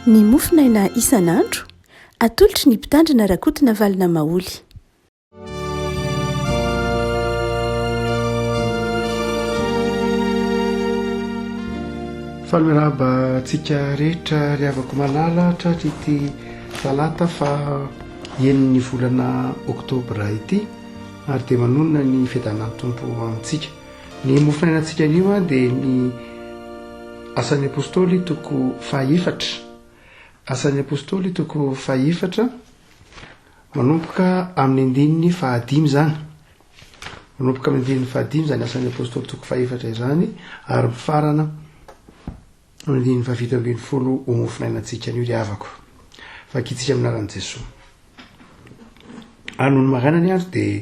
ny mofinaina isan'andro atolotry ny mpitandrina rakotina valina maoly. Falimiraba tsika rehetra ry havako malala tratra ity talata fa eniny volana oktobra ity ary dia manonona ny fiadanan'ny tompo amintsika. Ny mofinainantsika anio a dia ny asan'ny apôstôly toko fahaefatra. Asan'ny apôstôly toko fahaefatra manomboka amin'ny andininy fahadimy zany. Manomboka amin'ny andininy fahadimy zany asan'ny apôstôly toko fahaefatra izany ary mifarana amin'ny andininy fahafito ambin'ny folo ho mofinainantsika anio ry havako. Fakitsika aminaran'i Jesosy. Ary noho ny maraina andro dia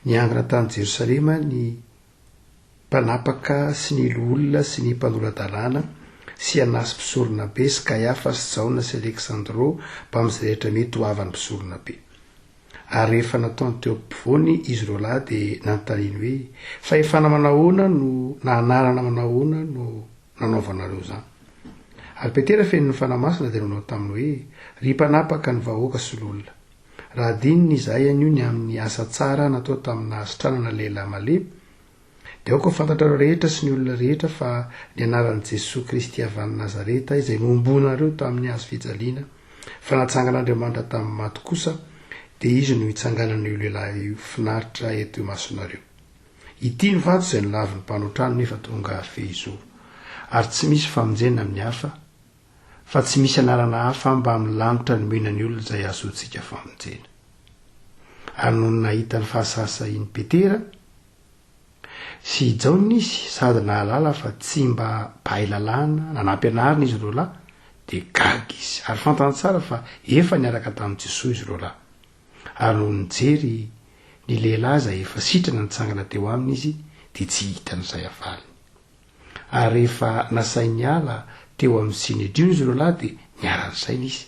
niangana tany Jerosalema ny mpanapaka sy ny olona sy ny mpanolo-dalàna sy Anasy mpisorona be sy Kaiafa sy Jaona sy Aleksandro mba amin'izay rehetra mety ho avany mpisorona be. Ary rehefa nataony teo ampovoany izy ireo lahy dia nanontaniany hoe fa efa manahoana no na anarana manahoana no nanaovanareo zany. Ary Petera feno ny fanamasina dia nanao taminy hoe ry mpanapaka ny vahoaka sy l'olona, raha dininy izahay anio ny amin'ny asa tsara natao tamina asitranana lehilahy malemy dia aoka fantatrareo rehetra sy ny olona rehetra fa ny anaran'i Jesosy Kristy avy any Nazareta izay nombonareo tamin'ny hazo fijaliana fa natsangan'Andriamanitra tamin'ny maty kosa dia izy no hitsanganan'io lehilahy io finaritra eto imasonareo. Ity ny vato izay nilavy ny mpanotrano nefa tonga fehizoro ary tsy misy famonjena amin'ny hafa fa tsy misy anarana hafa mba amin'ny lanitra ny menany olona izay azontsika famonjena. Ary noho nahita ny fahasasainy Petera sy Jaona izy sady nahalala fa tsy mba mpahay-lalàna nanampianarina izy ireo lahy dia gaga izy ary fantany tsara fa efa niaraka tamin'i Jesosy izy ireo lahy. Ary noho nijery ny lehilahy izay efa sitrana nitsangana teo aminy izy dia tsy hitan'izay avaliny. Ary rehefa nasainy ala teo amin'ny Sinedriona izy ireo lahy dia niara-nisaina izy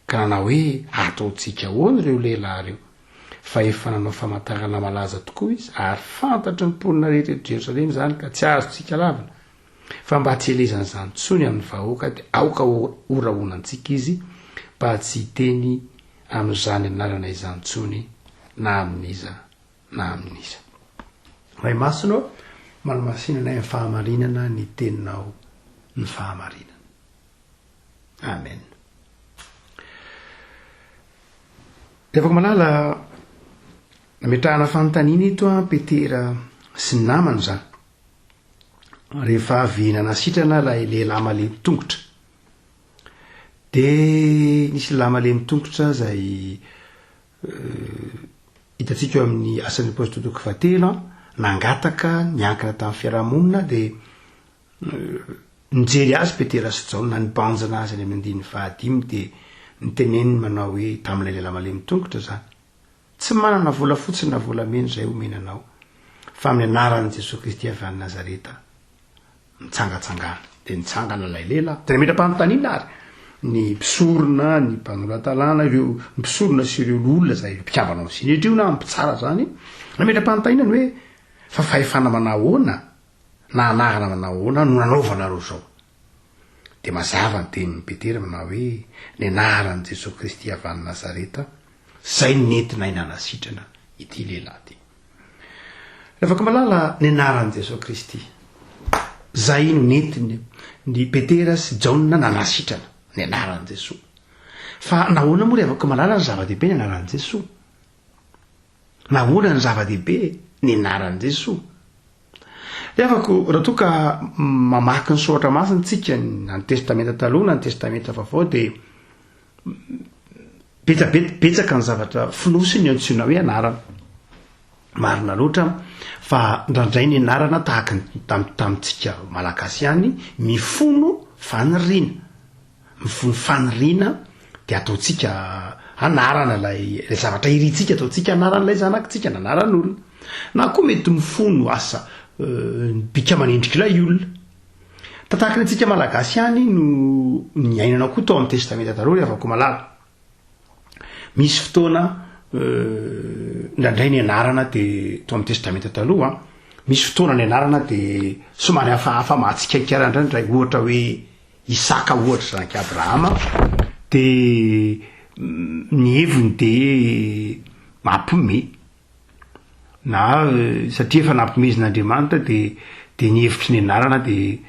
ka nanao hoe ataontsika ahoana ireo lehilahy ireo fa efa nanao famantarana malaza tokoa izy ary fantatry ny mponina rehetra eto Jerosalema zany ka tsy azontsika lavina fa mba tsy helezan'izany tsony amin'ny vahoaka dia aoka oraonantsika izy mba tsy hiteny amin'izany anarana izany tsony na amin'iza na amin'iza. Ray masonao malamasinana ny fahamarinana ny teninao ny fahamarinana. Amen. Rehefa malala nametrahana fanontaniana ito a Petera sy ny namany zany. Rehefa avy nanasitrana ilay lehilahy malemy tongotra dia nisy lehilahy malemy tongotra izay hitantsika eo amin'ny asan'ny apôstôly toko fahatelo nangataka niankina tamin'ny fiarahamonina dia nijery azy Petera sy Jaona nibanjana azy any amin'ny andininy fahadimy dia niteneniny manao hoe tamin'ilay lehilahy malemy tongotra zany tsy manana vola fotsiny na volamena izay omenanao fa amin'ny anaran'i Jesosy Kristy avy any Nazareta mitsangatsangana dia nitsangana ilay lehilahy dia nametra-panontaniana ary ny mpisorona ny mpanolo-dalàna ireo mpisorona sy ireo olona izay mpikambana amin'ny Sinedriona na mpitsara zany nametra-panontaniana hoe fa fahefana manahoana na anarana manahoana no nanaovanareo zao. Dia mazava ny tenin'ny Petera manao hoe ny anaran'i Jesosy Kristy avy any Nazareta zay nentinay nanasitrana ity lehilahy ity. Rehefa malala ny anaran'i Jesosy Kristy zay no nentiny ny Petera sy Jaona nanasitrana ny anaran'i Jesosy. Fa nahoana moa rehefa malala ny zava-dehibe ny anaran'i Jesosy? Nahoana ny zava-dehibe ny anaran'i Jesosy? Refako raha toa ka mamaky ny soratra masina tsika na ny testamenta taloha na ny testamenta vaovao dia betsaka ny zavatra finosiny antsoina hoe anarana. Marina loatra fa ndraindray ny anarana tahaka tamintsika malagasy ihany mifono faniriana. Mifono faniriana dia ataontsika anarana ilay zavatra irintsika ataontsika anarana ilay zanakitsika na anaran'olona. Na koa mety mifono asa bika manendrika ilay olona. Tahaka ny antsika malagasy ihany no ny ainana koa tao amin'ny testamenta taloha rehefa koa malala. Misy fotoana ndraindray ny anarana dia tao amin'ny testamenta taloha misy fotoana ny anarana dia somary hafahafa mahatsikaikarana indray ohatra hoe Isaka ohatra zanak'i Abrahama de ny heviny de mampime na satria efa nampimezon'Andriamanitra de ny hevitry ny anarana de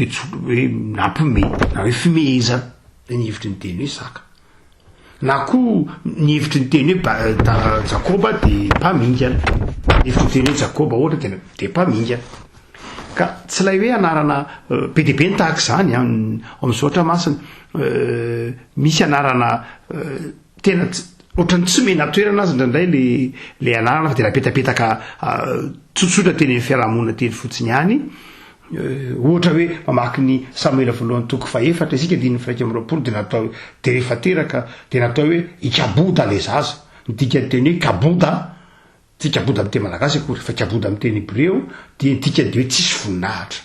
tsolo hoe nampime na hoe fimehezana de ny hevitry ny teny hoe saka na koa ny hevitry ny teny hoe Jakoba de mpamingana hevitry ny teny hoe Jakoba ohatra de mpamingana ka tsy lay hoe anarana be de be ny tahaka zany amin'izao ohatra masina misy anarana tena ohatrany tsy mena toerana azy indraindray le anarana fa de rapetapetaka tsotsotra teny amin'ny fiarahamonina teny fotsiny ihany ohatra hoe mamaky ny Samuela voalohany toko 4 isika 1:20 de natao de rehefa teraka de natao hoe ikaboda le zaza midika teny hoe kaboda tsy kaboda amin'ny teny malagasy akory fa kaboda amin'ny teny hébreu dia midika de hoe tsisy voninahitra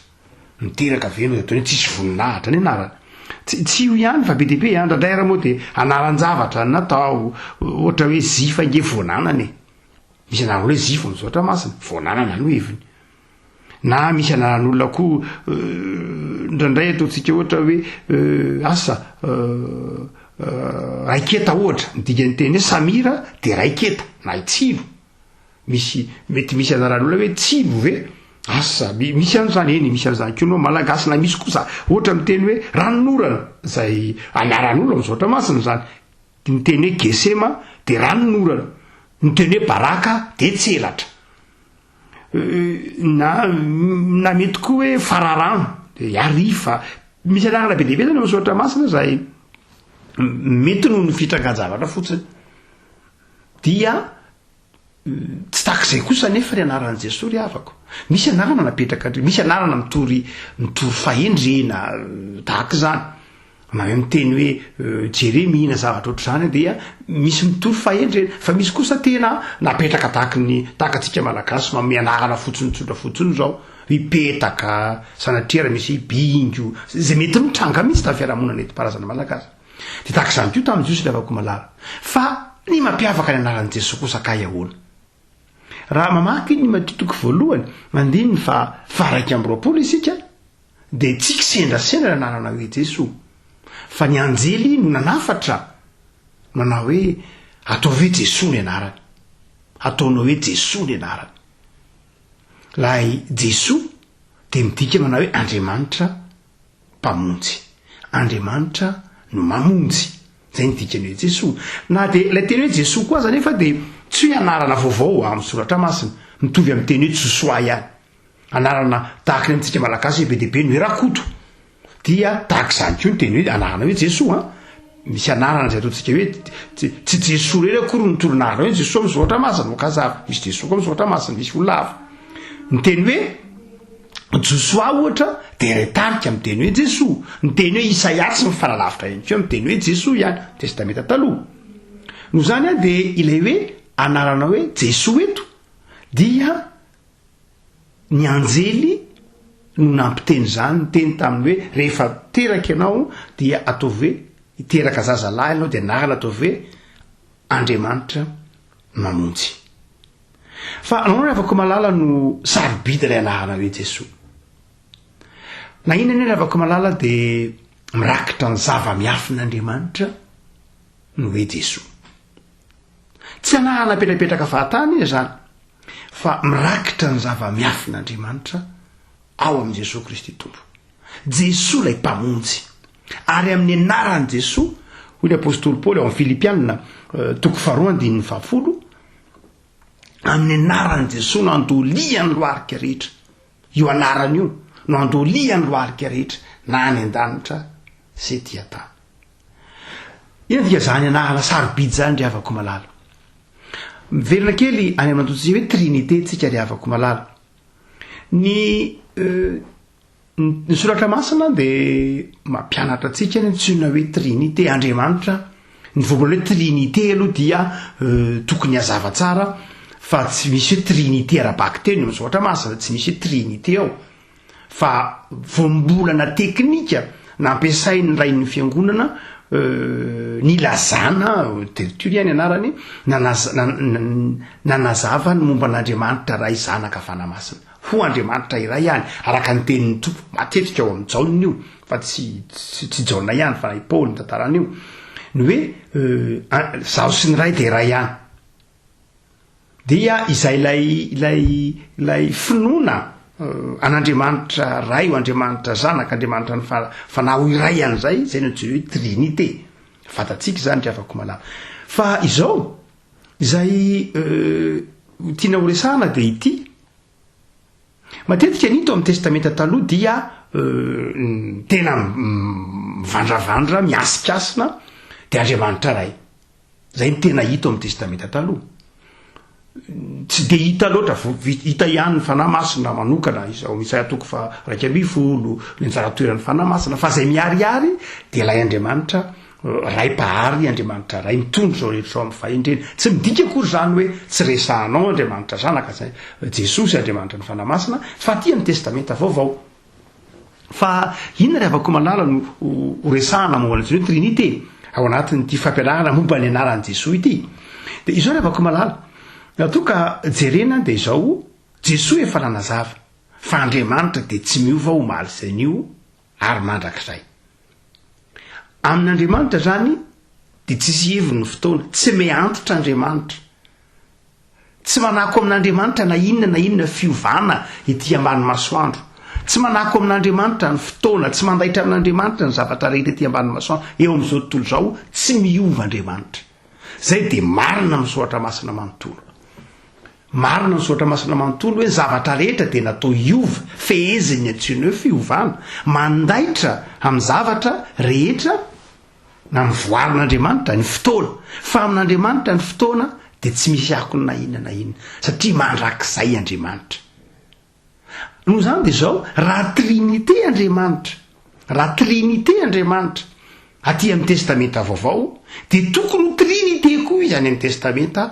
miteraka velo de atao hoe tsisy voninahitra ny anarana tsy io ihany fa be de be ndraindray raha moa de anaran-javatra natao ohatra hoe zifa nge voananany misy anarana hoe zifa amin'izao ohatra masina voananana no heviny na misy anaran'olona koa ndraindray ataontsika ohatra hoe asa raiketa ohatra midika ny teny hoe samira de raiketa na itsilo mety misy anaran'olona hoe tsilo ve asa misy an'izany eny misy an'izany koa no malagasy na misy kosa ohatra miteny hoe ranonorana zay anaran'olona amin'izao ohatra masina zany miteny hoe gesema de ranonorana miteny hoe baraka de tselatra na mety koa hoe fararano de arifa misy anarana be dehibe zany amin'izao ohatra masina zay mety noho ny fitrangan-javatra fotsiny dia tsy takizay kosa nefa ry anaran'i Jesosy ry havako misy anarana napetraka misy anarana mitory fahendrena tahaka zany na hoe miteny hoe Jeremia na zavatra ohatr'izany dia misy mitory fahendrena fa misy kosa tena napetraka tahakatsika malagasy manome anarana fotsiny tsotra fotsiny zao ipetaka sanatria raha misy bingo zay mety mitranga mihitsy ta fiarahamonina enti-paharazana malagasy de tahaka izany koa tamin'ny Jiosy lavako malala fa ny mampiavaka ny anaran'i Jesosy kosa ka iahoana raha mamaky ny matitoko voalohany mandininy fa 2:20 isika de tsy kisendrasendra ny anarana hoe Jesosy fa ny anjely no nanafatra manao hoe atao hoe Jesosy ny anarany ataonao hoe Jesosy ny anarany lay Jesosy de midika manao hoe Andriamanitra mpamonjy Andriamanitra no mamonjy zay ny dikany hoe Jesosy na de ilay teny hoe Jesosy koa zany efa de tsy anarana vaovao amin'ny soratra masina mitovy amin'ny teny hoe Josoa ihany anarana tahaka ny amintsika malagasy be dehibe ny hoe Rakoto dia tahaka izany koa ny teny hoe anarana hoe Jesosy misy anarana zay ataontsika hoe tsy Jesosy rery akory nitoro anarana hoe Jesosy amin'izao ohatra masina mokazava misy Jesosy koa amin'izao ohatra masina misy olona hafa ny teny hoe Josoa ohatra de retarika amin'ny teny hoe Jesosy ny teny hoe Isaia sy mifanalavitra ihany koa amin'ny teny hoe Jesosy ihany testamenta taloha no zany de ilay hoe anarana hoe Jesosy eto dia ny anjely no nampiteny zany nyteny taminy hoe rehefa teraka ianao dia ataovy hoe iteraka zazalahy ianao de anarana ataovy hoe Andriamanitra mamonjy fa anao no afaka malala no sarobidy ilay anarana hoe Jesosy na inona ny afaka malala de mirakitra ny zava-miafin'Andriamanitra no hoe Jesosy tsy anarana petrapetraka fahatany izy zany fa mirakitra ny zava-miafin'Andriamanitra ao amin'i Jesosy Kristy tompo Jesosy lay mpamonjy ary amin'ny anaran'i Jesosy hoy ny apôstôly Paoly ao amin'ny Filipianina toko 4:20 amin'ny anaran'i Jesosy no andolian'ny loharika rehetra io anarany io no andolian'ny loharika rehetra na any an-danitra sy ety an-tany ina dia zany anarana sarobidy zany ry havako malala miverina kely any amin'ny antosika hoe trinité tsika ry havako malala ny soratra masina de mampianatra atsika ny antsoina hoe trinité Andriamanitra ny voalohany hoe trinité aloha dia tokony hazava tsara fa tsy misy hoe trinité ara-baky teny amin'izao ohatra masina tsy misy hoe trinité ao fa voambolana teknika nampiasainy rain'ny fiangonana ny lazana teritury ihany anarany nanazava ny momba an'Andriamanitra ray zanaka fanamasina ho andriamanitra iray ihany araka ny tenin'ny tompo matetrika ao amin'ny jaonina io fa tsy jaona ihany fa i Paoly tantarana io ny hoe zaho sy ny ray de iray ihany dia izay lay finoana an'andriamanitra ray o andriamanitra zanaka andriamanitra ny fanahy iray ihany zay no hoe trinité fatatsika zany ry afako malala fa izao izay tiana ho resahana de ity matetika nito amin'ny testamenta taloha dia tena mivandravandra miasikasina de andriamanitra ray zay ny tena hita amin'ny testamenta taloha tsy de hita loatra hita ihany ny fanahy masina manokana izao misy atoko fa 2:10 ny anjara toeran'ny fanahy masina fa zay miariary de lay andriamanitra ray pahary andriamanitra ray mitondro zao rehetra zao amin'ny fahendrena tsy midika akory zany hoe tsy resahanao andriamanitra zanaka zay Jesosy andriamanitra ny fanahy masina fa ty amin'ny testamenta vaovao fa inona ry avako malala no resahana momba ny trinité ao anatin'ity fampianarana momba ny anaran'i Jesosy ity de izao ry avako malala natoka jerena de izao Jesosy efa nanazava fa andriamanitra de tsy miova omaly zay nio ary mandrakizay amin'andriamanitra zany de tsisy heviny ny fotoana tsy miantitra andriamanitra tsy manako amin'andriamanitra na inona fiovana ety ambany masoandro tsy manako amin'andriamanitra ny fotoana tsy mandaitra amin'andriamanitra ny zavatra rehetra ety ambany masoandro eo amin'izao tontolo zao tsy miova andriamanitra zay de marina misoatra masina manontolo marina misoatra masina manontolo hoe zavatra rehetra de natao iova feheziny antsiny hoe fiovana mandaitra amin'ny zavatra rehetra na mivoarin'andriamanitra ny fotoana fa amin'andriamanitra ny fotoana de tsy misy akony na inona satria mandrakizay andriamanitra noho zany de zao raha trinité andriamanitra aty amin'ny testamenta vaovao de tokony ho trinité koa izy any amin'ny testamenta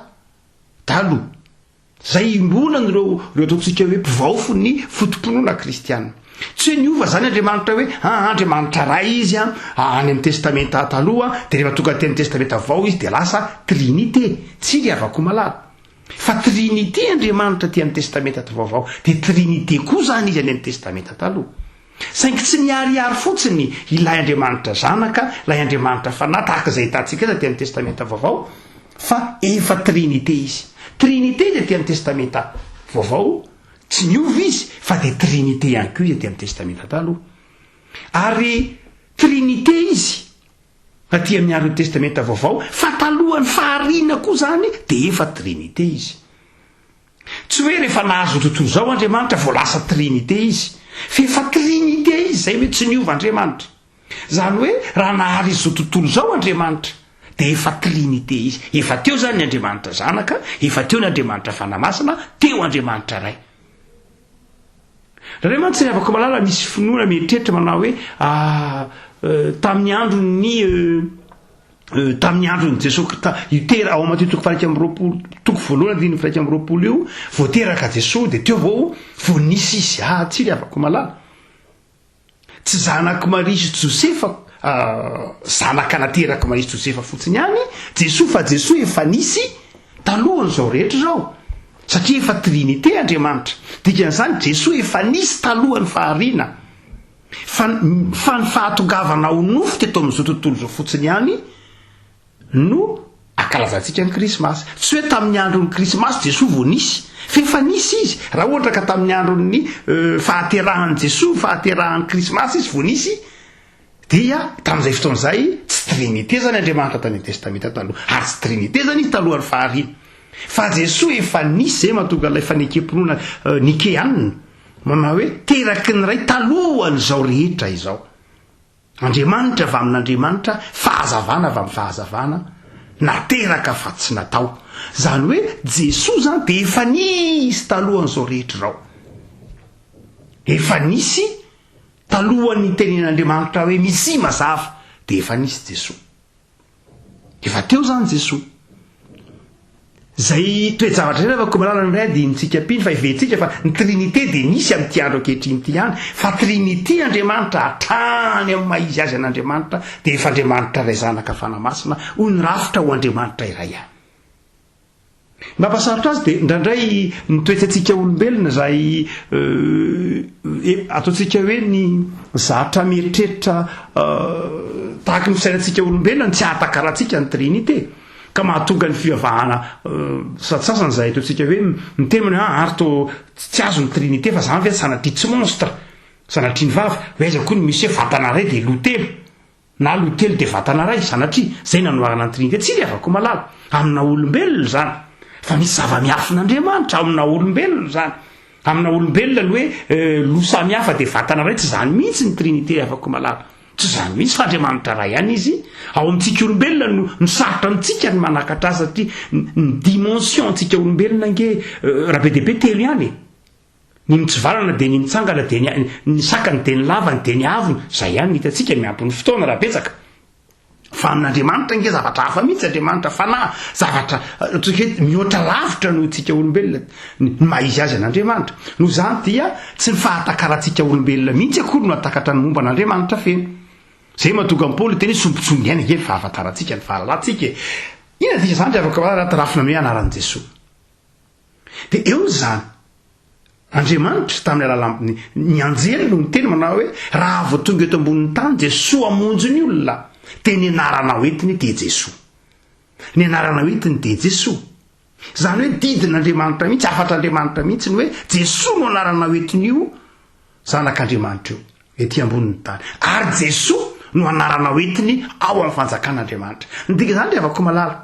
taloha zay imbonany reo ataontsika hoe mpivaofo ny fotomponoana kristianina tsy hoe niova zany andriamanitra hoe andriamanitra ray izy any amin'ny testamenta taloha de rehefa tonga ty amin'ny testamenta vaovao izy de lasa trinité tsy ry avako malala fa trinité andriamanitra ty amin'ny testamenta vaovao de trinité koa zany izy any amin'ny testamenta taloha saingy tsy miariary fotsiny ilay andriamanitra zanaka ilay andriamanitra fanahy tahaka zay hitantsika eza ty amin'ny testamenta vaovao fa efa trinité izy trinité de ty amin'ny testamenta vaovao tsy miova izy fa de trinité ihany koa izy ty amin'ny testamenta taloha ary trinité izy aty amin'ny andro ny testamenta vaovao fa talohany faharina koa zany de efa trinité izy tsy hoe rehefa nahazo tontolo zao andriamanitra vo lasa trinité izy fa efa trinité izy zay hoe tsy niova andriamanitra zany hoe raha nahary izy zao tontolo zao andriamanitra de efa trinité izy efa teo zany ny andriamanitra zanaka efa teo ny andriamanitra fanahy masina teo andriamanitra ray raha mantsy ny avako malala misy finoana mieritreritra manao hoe tamin'ny androny Jesosy itera ao Matteo toko 1:20 toko voalohany diny 1:20 io voateraka Jesosy de teo vao nisy izy tsy ry avako malala tsy zanaka Maria sy Josefa zanaka nateraka Maria sy Josefa fotsiny ihany Jesosy fa Jesosy efa nisy talohany zao rehetra zao satria efa trinité andriamanitra dikan'izany Jesosy efa nisy talohany fahariana fa ny fahatongavana ho nofo teto amin'izao tontolo zao fotsiny ihany no akalazantsika ny krismasy tsy hoe tamin'ny andron'ny krismasy Jesosy vo nisy fa efa nisy izy raha ohatra ka tamin'ny andron'ny fahaterahan'i Jesosy fahaterahan'ny krismasy izy vo nisy dia tamin'izay fotoan'izay tsy trinité zany andriamanitra tany testamenta taloha ary tsy trinité zany izy talohan'ny fahariana fa Jesosy efa nisy zay mahatonga ilay fanekempinoana nikeanina manao hoe teraky ny ray talohany zao rehetra izao andriamanitra avy amin'andriamanitra fahazavana avy amin'ny fahazavana nateraka fa tsy natao zany hoe Jesosy zany de efa nisy talohany zao rehetra zao efa nisy talohany tenen'andriamanitra hoe misy mazava de efa nisy Jesosy efa teo zany Jesosy zay toejavatra zay afaka malala ny ray adinitsika piny fa iventsika fa ny trinité de nisy amin'ity andro ankehitriny ity ihany fa trinité andriamanitra hatrany amin'ny maizy azy an'andriamanitra de efa andriamanitra ray zanaka fanahy masina ho ny rafitra ho andriamanitra iray ihany nampasarotra azy de ndraindray nitoetsantsika olombelona zay ataontsika hoe ny zatra mieritreritra tahaka ny fisainantsika olombelona tsy ahatakarahantsika ny trinité ka mahatonga ny fivavahana sasasany zay ataontsika hoe miteny arto tsy azo ny trinité fa zany ve sanatria tsy monstre sanatria ny vava hoe aiza koa ny misy hoe vatana ray de lotelo na lotelo de vatana ray sanatria zay nanoarana ny trinité tsy le avako malala amina olombelona zany fa misy zava-miafin'Andriamanitra amina olombelona zany amina olombelona ny hoe lo samihafa de vatana ray tsy zany mihitsy ny trinité afako malala tsy zany mihitsy fa Andriamanitra ray ihany izy ao amintsika olombelona no sarotra amintsika ny manakatra satria ny dimension ntsika olombelona nge raha be deaibe telo ihany ny mitsivalana de ny mitsangana de ny sakany de ny lavany de ny avony zay ihany hitatsika miampin'ny fotoana raha betsaka fa amin'Andriamanitra nge zavatra hafa mihitsy Andriamanitra fanahy zavatra ohatsika hoe mihoatra lavitra no tsika olombelona ny maizy azy an'Andriamanitra no zany dia tsy ny fahatakarahantsika olombelona mihitsy akory no atakatra ny momba an'Andriamanitra feno zay mahatonga ny Paoly teny sompotsongy aina nge fahafantarantsika ny fahalalantsika ina dia zany afaka raha rafina amin'ny anaran'i Jesosy de eo zany Andriamanitra tamin'ny alalan'ny ny anjely no miteny manao hoe raha vao tonga eto ambonin'ny tany Jesosy amonjy ny olona de ny anarana hoentiny de Jesosy ny anarana hoentiny de Jesosy zany hoe didin'Andriamanitra mihitsy afatr'Andriamanitra mihitsy ny hoe Jesosy no anarana hoentiny io zanak'Andriamanitra io ety ambonin'ny tany ary Jesosy no anarana hoentiny ao amin'ny fanjakan'Andriamanitra ndika zany le avako malala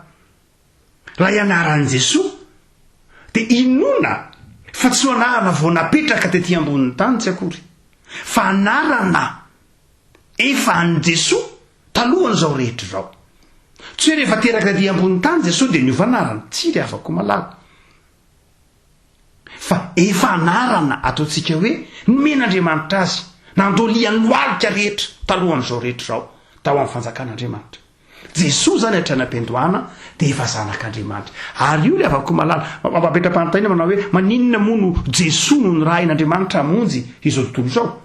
raha ianaran'i Jesosy de inona fa tsy ho anarana vao napetraka tetỳ ambonin'ny tany tsy akory fa anarana efa any Jesosy talohan'izao rehetra zao tsy hoe rehefa teraka tetỳ ambonin'ny tany Jesosy de niova anarana tsy le afako malala fa efa anarana ataontsika hoe nomen'Andriamanitra azy nandolian'ny loalika rehetra talohan'izao rehetra zao tao amin'ny fanjakan'Andriamanitra Jesosy zany hatranam-piandohana de efa zanak'Andriamanitra ary io le afako malala mampapetram-panontaniana manao hoe maninona moa no Jesosy no ny rahin'Andriamanitra amonjy izao tontolo zao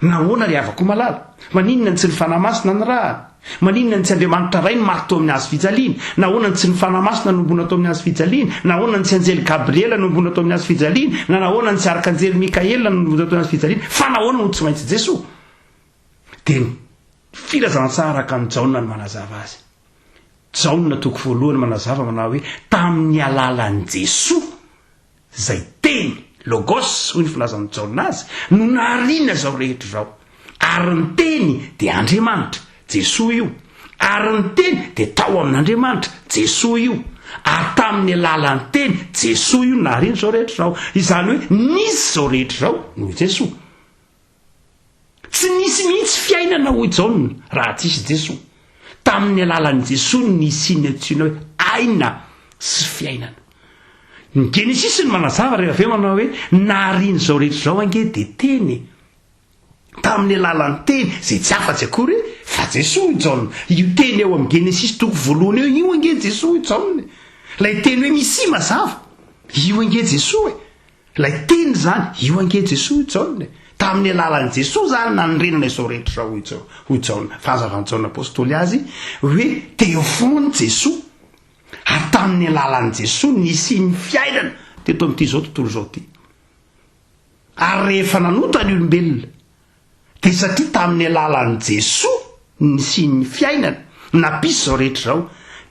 nahoana le avako malala maninona ny tsy ny fanahy masina ny rahany maninona ny tsy Andriamanitra ray ny marito amin'ny azy fijaliana nahoana ny tsy ny fanahy masina nombona atao amin'ny azy fijaliana nahoana ny tsy anjely Gabriela nombona atao amin'ny azy fijaliana na nahoana ny tsy arkanjely Mikaela nombona atao amin'ny azy fijaliana fa nahoana no tsy maintsy Jesosy de filazantsara araka ny Jaona ny manazava azy Jaona toko voalohany manazava manao hoe tamin'ny alalan'i Jesosy zay teny logos hoy ny filazan'ny Jaona azy no nahariana zao rehetra zao ary ny teny de Andriamanitra Jesosy io ary ny teny de tao amin'Andriamanitra Jesosy io ary tamin'ny alalan'ny teny Jesosy io nahariana zao rehetra zao izany hoe nisy zao rehetra zao no Jesosy tsy nisy mihitsy fiainana hoy Jaona raha tsisy Jesosy tamin'ny alalan'i Jesosy nisy intsina hoe aina sy fiainana ny Genesis ny manazava rehefa aveo manao hoe nahariana zao rehetra zao ange de teny tamin'ny alalan'ny teny zay tsy afa-tsy akory fa Jesosy Jaona io teny eo amin'ny Genesis toko voalohany eo io ange Jesosy Jaona lay teny hoe misy mazava io ange Jesosy lay teny zany io ange Jesosy Jaona tamin'ny alalan'i Jesosy zany nanrenana izao rehetra zao hoy Jaona fahazavan'ny Jaona apôstôly azy hoe teo foana Jesosy ary tamin'ny alalan'i Jesosy nisy ny fiainana teto amin'ity zao tontolo zao ty ary rehefa nanota ny olombelona de satria tamin'ny alalan'i Jesosy nisy ny fiainana napisy zao rehetra zao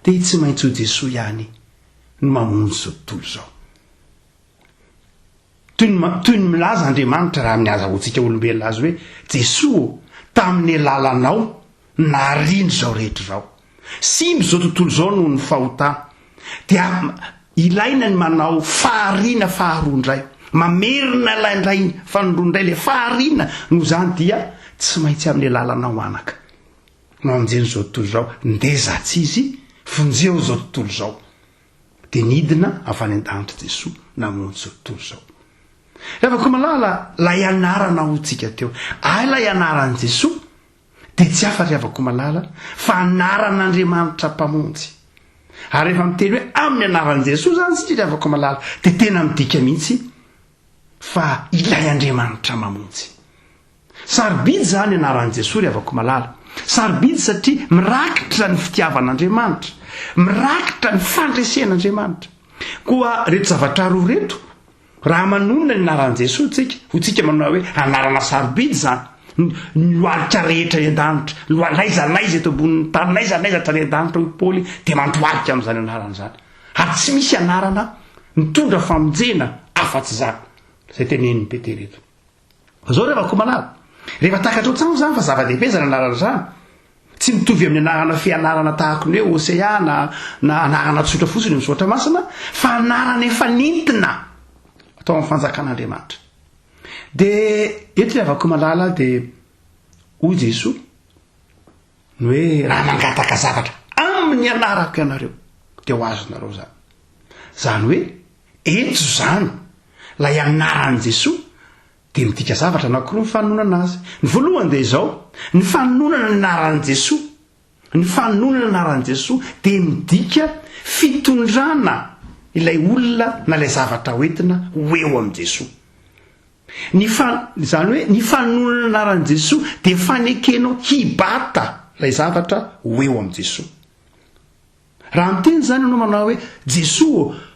de tsy maintsy ho Jesosy ihany no mamonjy zao tontolo zao toy ny milaza Andriamanitra raha amin'ny azahoantsika olombelona azy hoe Jesosy tamin'ny alalanao nahariana zao rehetra zao simby zao tontolo zao noho ny fahotana dia ilaina ny manao fahariana faharoandray mamerina laindray fanondroandray le fahariana no zany dia tsy maintsy amin'ny alalanao anaka no aminjeny zao tontolo zao ndezatsy izy vonjeo zao tontolo zao de nidina avany an-danitra Jesosy namonjy zao tontolo zao rehefa malala lay anarana hotsika teo lay anaran'i Jesosy de tsy afa rehefa malala fa anaran'Andriamanitra mpamonjy ary rehefa miteny hoe amin'ny anaran'i Jesosy zany sitria rehefa malala de tena midika mihitsy fa ilay Andriamanitra mamonjy sarobidy zany anaran'i Jesosy ry avako malala. Sarobidy satria mirakitra ny fitiavan'Andriamanitra, mirakitra ny fandresen'Andriamanitra. Koa reto zavatra roa reto, raha manonona ny anaran'i Jesosy tsika manao hoe anarana sarobidy zany. Ny loalika rehetra en-danitra, laizalaiza eto ambonin'ny tany, laizalaiza tany en-danitra hoy Paoly, dia mandoalika amin'izany anarana zany. Ary tsy misy anarana mitondra famonjena afa-tsy zany. Zay tenenin'ny Petera eto. Zao rehefa koa rehefa takatra ohatrano zany fa zava-dehibe zany anarana zany. Tsy mitovy amin'ny anarana fianarana tahako ny hoe OCA na anarana tsotra fotsiny misaotra masina, fa anarana efa nentina atao amin'ny fanjakan'Andriamanitra. Dia eto ilay avako malala dia hoy Jesosy ny hoe raha mangataka zavatra amin'ny anarako ianareo dia ho azonareo zany. Zany hoe eto zany lay anaran'i Jesosy dia midika zavatra anankiroa ny fanonona azy. Ny voalohany dia izao, ny fanonana ny anaran'i Jesosy, ny fanonana ny anaran'i Jesosy dia midika fitondrana ilay olona na ilay zavatra hoentina ho eo amin'i Jesosy. Zany hoe ny fanonana ny anaran'i Jesosy dia fanekenao hibata ilay zavatra ho eo amin'i Jesosy. Raha miteny zany ianao manao hoe Jesosy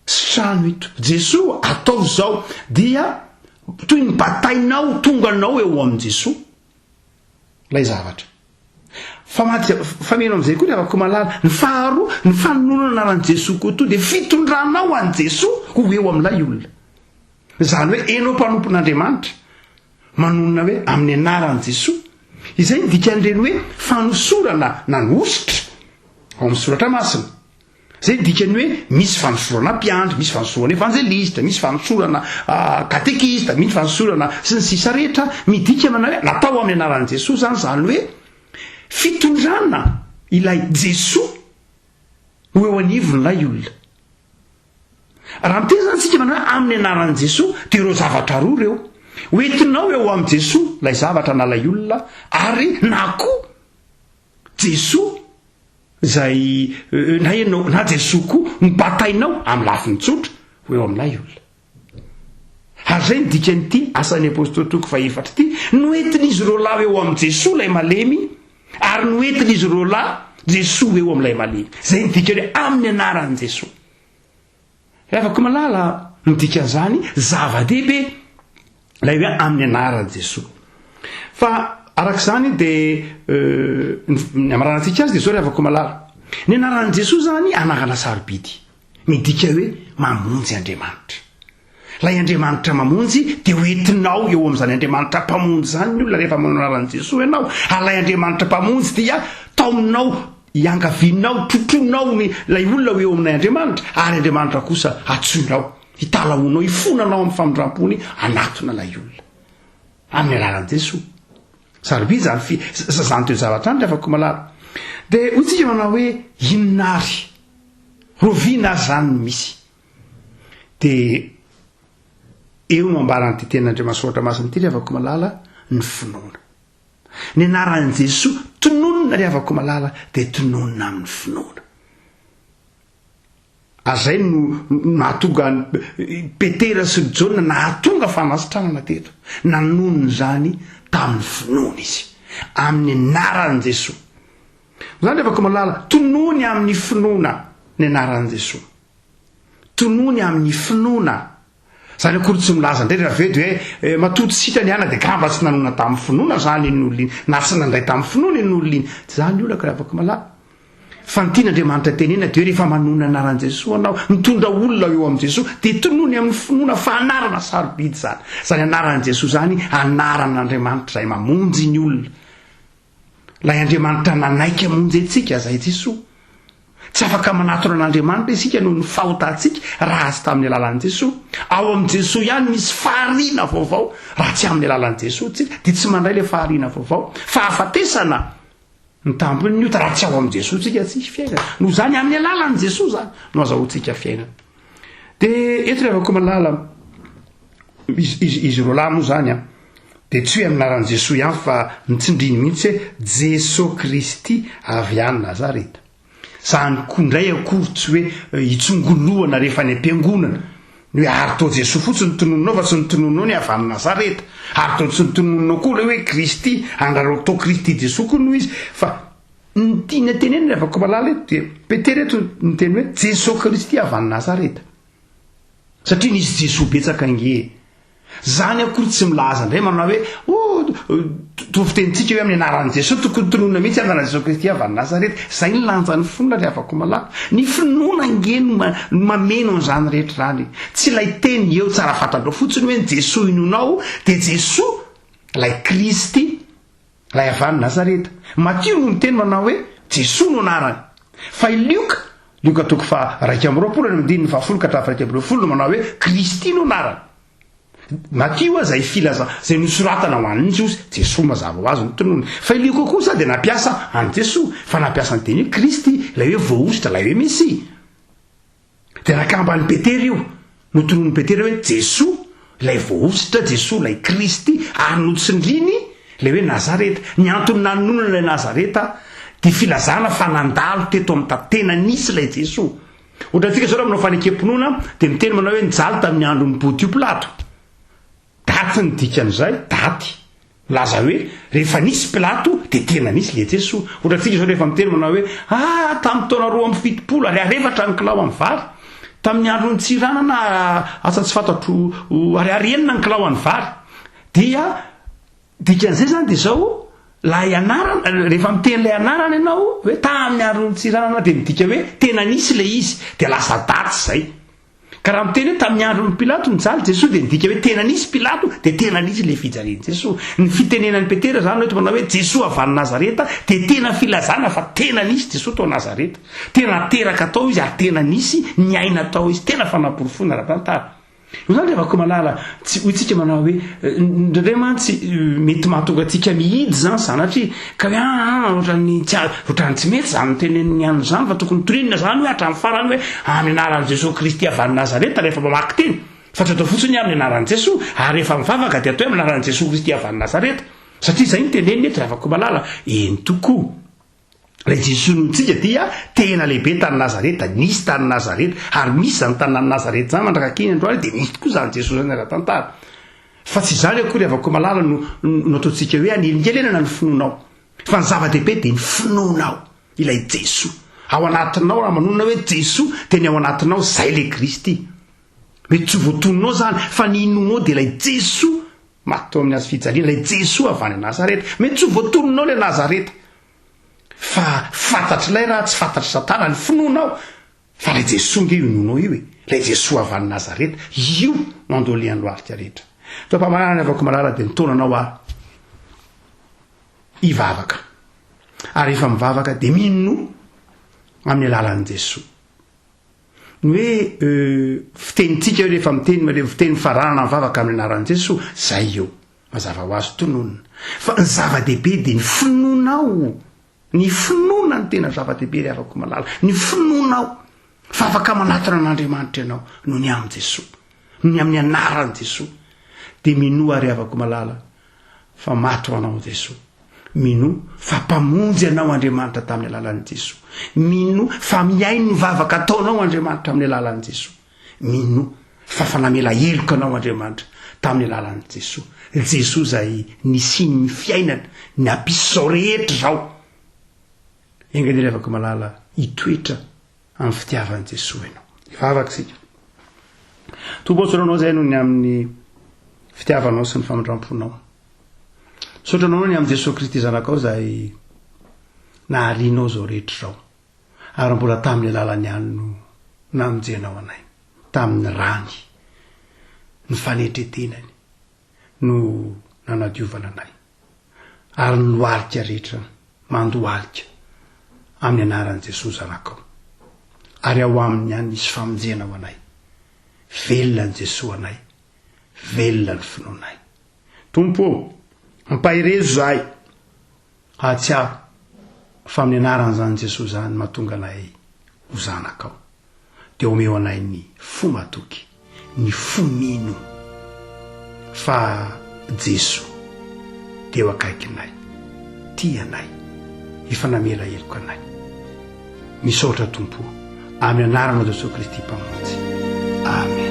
trano ito, Jesosy atao zao, dia toy ny batainao tonganao eo amin'i Jesosy ilay zavatra. Fameno amin'izay koa ny avako malala, ny faharoa, ny fanonana ny anaran'i Jesosy koa to dia fitondranao an'i Jesosy ho eo amin'ilay olona. Zany hoe enao mpanompon'Andriamanitra manonona hoe amin'ny anaran'i Jesosy. Izay dikan'ireny hoe fanosorana na nositra ao amin'ny soratra masina. Zay dikany hoe misy fanosorana mpiandry, misy fanosorana evangelista, misy fanosorana katekista, misy fanosorana sy ny sisa rehetra, midika manao hoe natao amin'ny anaran'i Jesosy zany. Zany hoe fitondrana ilay Jesosy ho eo anivon'ilay olona. Raha miteny zany tsika manao hoe amin'ny anaran'i Jesosy dia ireo zavatra roa reo hoentinao eo amin'i Jesosy ilay zavatra na ilay olona, ary na koa Jesosy zay na ianao na Jesosy koa mibatainao amin'ny lafiny tsotra ho eo amin'ilay olona. Ary zay ny dikan'ity asan'ny apôstôly toko faefatra ity, noentin'izy ireo lahy eo amin'i Jesosy ilay malemy, ary noentin'izy ireo lahy Jesosy eo amin'ilay malemy. Zay ny dikany hoe amin'ny anaran'i Jesosy. Afaka malala ny dikan'izany zava-dehibe ilay hoe amin'ny anaran'i Jesosy. Fa arak'izany dia ny amaranantsika azy dia zao rehefa malala, ny anaran'i Jesosy zany anarana sarobidy, midika hoe mamonjy Andriamanitra. Lay Andriamanitra mamonjy dia hoentinao eo amin'izany Andriamanitra mpamonjy zany ny olona rehefa manao anaran'i Jesosy ianao. Ary lay Andriamanitra mpamonjy dia taominao iangavinao, totronao lay olona ho eo amin'ilay Andriamanitra, ary Andriamanitra kosa atsoinao, hitalaonao, hifonanao amin'ny famindrampony anatona lay olona amin'ny alalan'i Jesosy. Sarobidy zany toy zavatra any afaka malala. Dia hoy tsika manao hoe inonary roviana zany misy. Dia eo no ambaran'ity tenin'Andriamanitra misaotra masina ity afaka malala, ny finoana. Ny anaran'i Jesosy tononona ry havako malala dia tononona amin'ny finoana. Azay no nahatonga Petera sy Jona nahatonga fanasitranana teto, nanonony zany tamin'ny finoana izy, amin'ny anaran'i Jesosy. Zany ry havako malala, tonony amin'ny finoana ny anaran'i Jesosy, tonony amin'ny finoana. Zany akory tsy milaza indray raha vedo hoe matoto sita ny ana dia gamba tsy nanona tamin'ny finoana zany ny olona iny, na tsy nandray tamin'ny finoana ny olona iny. Zany olona ka afaka malala. Fa ny tian'Andriamanitra tenena dia rehefa manona anaran'i Jesosy anao, mitondra olona eo amin'i Jesosy, dia tonony amin'ny finoana fa anarana sarobidy zany. Zany anaran'i Jesosy zany anaran'Andriamanitra izay mamonjy ny olona. Lay Andriamanitra nanaiky amonjy antsika zay Jesosy. Tsy afaka manatona an'Andriamanitra isika noho ny fahotantsika raha tsy tamin'ny alalan'i Jesosy. Ao amin'i Jesosy ihany misy fahariana vaovao. Raha tsy amin'ny alalan'i Jesosy tsika dia tsy mandray ilay fahariana vaovao. Fahafatesana ny tambony ny ota raha tsy ao amin'i Jesosy tsika tsy fiainana. Noho zany amin'ny alalan'i Jesosy zany no azahoantsika fiainana. Dia eto rehefa malala izy ireo lahy moa zany dia tsy hoe amin'ny anaran'i Jesosy ihany fa nitsindriny mihitsy hoe Jesosy Kristy avy any Nazareta. Zany koa indray akory tsy hoe hitsongoloana rehefa ny am-piangonana ny hoe ary tao jesosy fotsiny tonononao fa tsy nytonononao ny avy any nazareta ary tao tsy nytonononao koa le hoe kristy andrarao tao kristy jesosy koa noho izy fa ny tiana teneny rehefa malala eto dia petera eto ny teny hoe jesosy kristy avy any nazareta satria nisy jesosy betsaka ange zany akory tsy milaza indray manao hoe tofitentsika hoe amin'ny anaran'i jesosy tokony tononona mihitsy anarany jesosy kristy avy any nazareta zay ny lanjan'ny fonona re afaka malala ny finoana nge no mameno an'izany rehetra zany tsy ilay teny eo tsara fantatrao fotsiny hoe jesosy inonao dia jesosy lay kristy lay avy any nazareta Matthieu no miteny manao hoe jesosy no anarany fa i Lioka toko fa 1:20 no manao hoe kristy no anarany Matthieu zay filaza zay nosoratana ho an'ny Jesosy Jesosy mazava ho azy notonony fa i Lioka kosa dia nampiasa any Jesosy fa nampiasa ny teny hoe kristy lay hoe voaositra lay hoe mesia dia nakambany Petera io notonony Petera hoe Jesosy lay voaositra Jesosy lay kristy ary notsindriny lay hoe nazareta ny antony nanonona lay nazareta dia filazana fa nandalo teto amin'ny tatena nisy lay Jesosy ohatratsika zao raha manao fanekem-pinoana dia miteny manao hoe nijaly tamin'ny andron'ny Pontio Pilato daty ny dikan'izay daty laza hoe rehefa nisy Pilato dia tena nisy le Jesosy ohatratsika zao rehefa miteny manao hoe tamin'ny taona 2:70 ary arefatra ny kilao amin'ny vary tamin'ny andron'ny tsiranana asa tsy fantatro ariarienina ny kilao amin'ny vary dia dikan'izay zany dia zao lay anarana rehefa miteny lay anarana ianao hoe tamin'ny andron'ny tsiranana dia midika hoe tena nisy le izy dia lasa daty zay ka raha miteny hoe tamin'ny andron'ny Pilato nijaly Jesosy dia midika hoe tena nisy Pilato dia tena nisy le fijalen'i Jesosy ny fitenenan'ny Petera zany hoe manao hoe Jesosy avy any Nazareta dia tena filazana fa tena nisy Jesosy tao Nazareta tena teraka tao izy ary tena nisy ny aina tao izy tena fanaporofona ara-tantara io zany rehefa malala tsy hoitsika manao hoe indray mantsy mety mahatonga atsika mihidy zany sanatria ka hoe ohatrany tsy mety zany tenen'ny any zany fa tokony torinina zany hoe hatramin'ny farany hoe amin'ny anaran'i Jesosy Kristy avy any Nazareta rehefa mamaky teny fa tsy atao fotsiny amin'ny anaran'i Jesosy ary rehefa mivavaka dia atao hoe amin'ny anaran'i Jesosy Kristy avy any Nazareta satria zay ny teneniny eto rehefa malala eny tokoa lay Jesosy notsika dia tena lehibe tany Nazareta nisy tany Nazareta ary misy zany tanany Nazareta zany mandrakakiny androany dia misy tokoa zany Jesosy zany ara-tantara fa tsy zany akory afaka malala no ataontsika hoe anelingely ny finoanao fa ny zava-dehibe dia ny finoanao ilay Jesosy ao anatinao raha manonona hoe Jesosy teny ao anatinao zay le Kristy mety tsy voatononao zany fa ny inonao dia ilay Jesosy matao amin'ny azy fijaliana ilay Jesosy avy any Nazareta mety tsy voatononao le Nazareta fa fantatry ilay raha tsy fantatry satana ny finoanao fa lay Jesosy nge inonao io e lay Jesosy avy any Nazareta io no andolian'ny loarika rehetra toa-pamanana avako malala dia nitonanao ary hivavaka ary rehefa mivavaka dia mino amin'ny alalan'i Jesosy ny hoe fitenitsika rehefa miteny fiteny faranana mivavaka amin'ny anaran'i Jesosy zay eo mazava ho azy tononona fa ny zava-dehibe dia ny finoanao ny finoana ny tena zava-dehibe ry afaka malala ny finoanao fa afaka manatona an'Andriamanitra ianao no ny amin'i Jesosy no ny amin'ny anaran'i Jesosy dia minoa ry afaka malala fa maty ho anao Jesosy mino fa mpamonjy anao Andriamanitra tamin'ny alalan'i Jesosy mino fa miaino ny vavaka ataonao Andriamanitra amin'ny alalan'i Jesosy mino fa fanamela heloka anao Andriamanitra tamin'ny alalan'i Jesosy Jesosy zay nisiny ny fiainana ny ampisao rehetra zao engany afaka malala hitoetra amin'ny fitiavan'i Jesosy ianao ivavaka sika toboatsoranao zay no ny amin'ny fitiavanao sy ny famindramponao sotranao ny amin'ny Jesosy Kristy zanakao zay nahalianao zao rehetra zao ary mbola tamin'ny alalany any no namonjenao anay tamin'ny rany ny fanetretenany no nanadiovana anay ary ny loalika rehetra mandoalika amin'ny anaran'i Jesosy zanakao ary ao aminy any misy famonjena ho anay velona ny Jesosy anay velona ny finoanay tompo ampahirezo zahay hatsiaro fa amin'ny anaran'izany Jesosy zany mahatonga anay ho zanakao dia omeo anay ny fo matoky ny fo mino fa Jesosy dia eo akaikinay tianay efa namela heloka anay misaotra tompo amin'ny anaran'i Jesosy Kristy mpamonjy amen